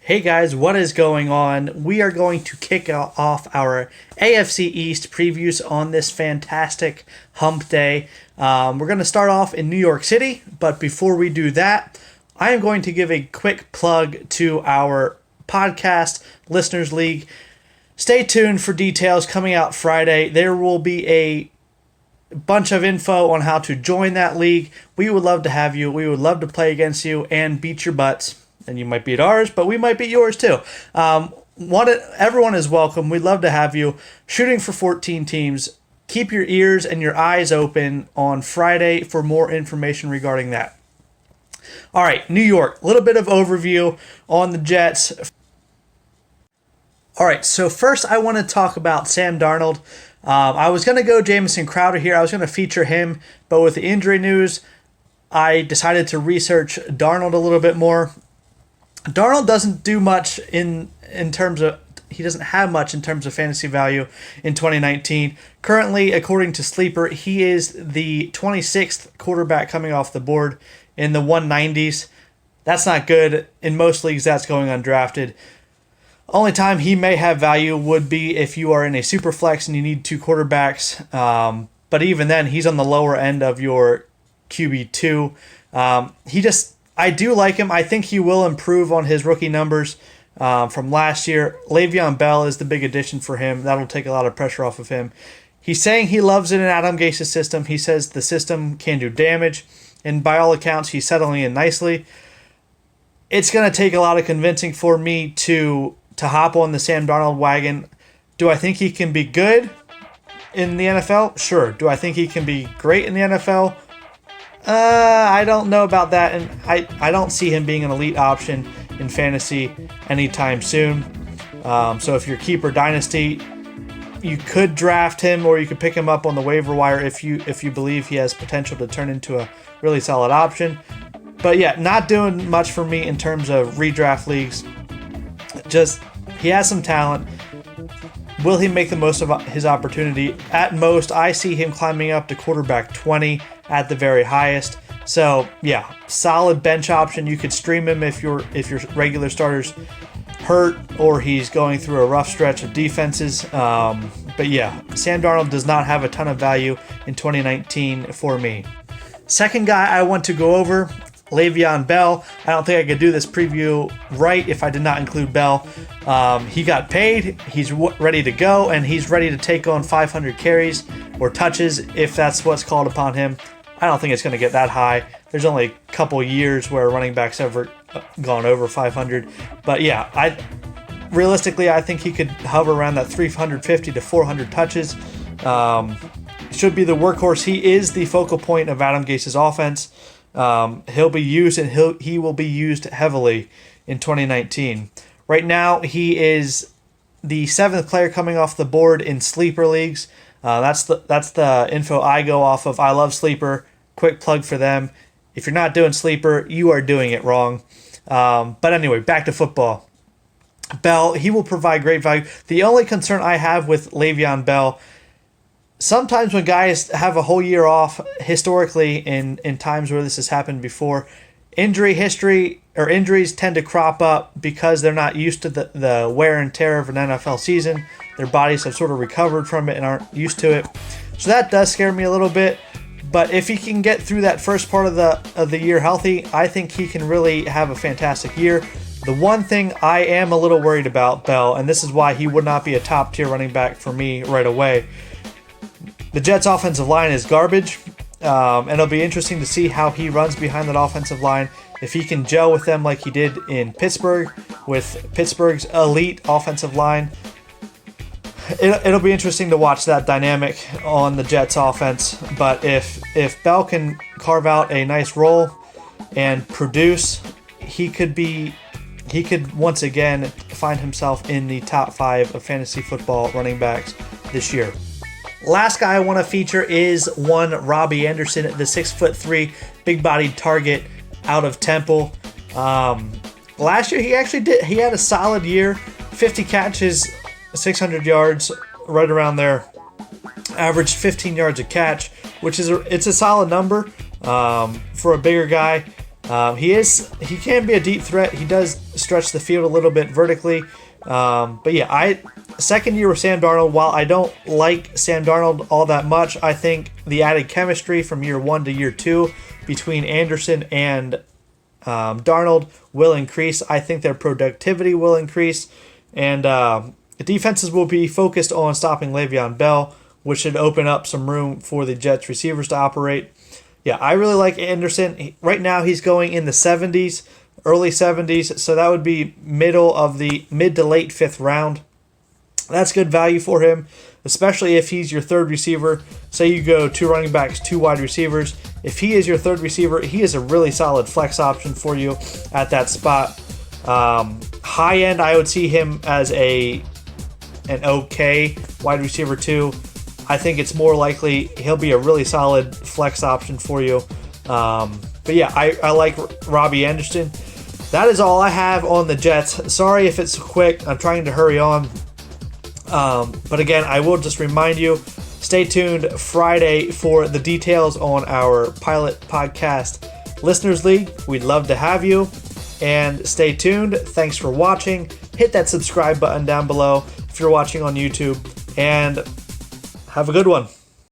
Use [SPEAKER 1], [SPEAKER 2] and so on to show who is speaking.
[SPEAKER 1] Hey guys, what is going on? We are going to kick off our AFC East previews on this fantastic hump day. We're going to start off in New York City, but before we do that, I am going to give a quick plug to our podcast, Listeners League. Stay tuned for details coming out Friday. There will be a bunch of info on how to join that league. We would love to have you. We would love to play against you and beat your butts. And you might beat ours, but we might beat yours too. Everyone is welcome. We'd love to have you. Shooting for 14 teams. Keep your ears and your eyes open on Friday for more information regarding that. All right, New York. A little bit of overview on the Jets. All right, so first I want to talk about Sam Darnold. I was going to go Jamison Crowder here. I was going to feature him, but with the injury news, I decided to research Darnold a little bit more. Darnold doesn't do much in terms of, he doesn't have much in terms of fantasy value in 2019. Currently, according to Sleeper, he is the 26th quarterback coming off the board in the 190s. That's not good. In most leagues, that's going undrafted. Only time he may have value would be if you are in a super flex and you need two quarterbacks. But even then, he's on the lower end of your QB2. I do like him. I think he will improve on his rookie numbers from last year. Le'Veon Bell is the big addition for him. That'll take a lot of pressure off of him. He's saying he loves it in Adam Gase's system. He says the system can do damage, and by all accounts, he's settling in nicely. It's going to take a lot of convincing for me to hop on the Sam Darnold wagon. Do I think he can be good in the NFL? Sure. Do I think he can be great in the NFL? I don't know about that, and I don't see him being an elite option in fantasy anytime soon. So if you're keeper dynasty, you could draft him, or you could pick him up on the waiver wire if you believe he has potential to turn into a really solid option. But yeah, not doing much for me in terms of redraft leagues. Just, he has some talent. Will he make the most of his opportunity? At most, I see him climbing up to quarterback 20 at the very highest. So yeah, solid bench option. You could stream him if your regular starter's hurt or he's going through a rough stretch of defenses. But yeah, Sam Darnold does not have a ton of value in 2019 for me. Second guy I want to go over, Le'Veon Bell. I don't think I could do this preview right if I did not include Bell. He got paid, he's ready to go, and he's ready to take on 500 carries or touches if that's what's called upon him. I don't think it's going to get that high. There's only a couple years where running backs ever gone over 500. But yeah, realistically, I think he could hover around that 350 to 400 touches. Should be the workhorse. He is the focal point of Adam Gase's offense. He'll be used, and he will be used heavily in 2019. Right now, he is the 7th player coming off the board in sleeper leagues. That's the info I go off of. I love Sleeper. Quick plug for them. If you're not doing Sleeper, you are doing it wrong. But anyway, back to football. Bell, he will provide great value. The only concern I have with Le'Veon Bell, sometimes when guys have a whole year off, historically in times where this has happened before, injury history or injuries tend to crop up because they're not used to the wear and tear of an NFL season. Their bodies have sort of recovered from it and aren't used to it. So that does scare me a little bit. But if he can get through that first part of the year healthy, I think he can really have a fantastic year. The one thing I am a little worried about Bell, and this is why he would not be a top tier running back for me right away, the Jets' offensive line is garbage, and it'll be interesting to see how he runs behind that offensive line. If he can gel with them like he did in Pittsburgh, with Pittsburgh's elite offensive line, it'll be interesting to watch that dynamic on the Jets' offense. But if Bell can carve out a nice role and produce, he could once again find himself in the top 5 of fantasy football running backs this year. Last guy I want to feature is one Robbie Anderson, the 6'3", big-bodied target out of Temple. Last year he had a solid year, 50 catches, 600 yards, right around there. Averaged 15 yards a catch, which is it's a solid number for a bigger guy. He can be a deep threat. He does stretch the field a little bit vertically. But yeah, second year with Sam Darnold, while I don't like Sam Darnold all that much, I think the added chemistry from year 1 to year 2 between Anderson and Darnold will increase. I think their productivity will increase. And the defenses will be focused on stopping Le'Veon Bell, which should open up some room for the Jets receivers to operate. Yeah, I really like Anderson. Right now he's going in the 70s, early 70s, so that would be mid to late 5th round. That's good value for him, especially if he's your third receiver. Say you go 2 running backs, 2 wide receivers. If he is your third receiver, he is a really solid flex option for you at that spot. High end, I would see him as an okay wide receiver too. I think it's more likely he'll be a really solid flex option for you. But yeah, I like Robbie Anderson. That is all I have on the Jets. Sorry if it's quick. I'm trying to hurry on. But again, I will just remind you, stay tuned Friday for the details on our pilot podcast Listeners League. We'd love to have you. And stay tuned. Thanks for watching. Hit that subscribe button down below if you're watching on YouTube. And have a good one.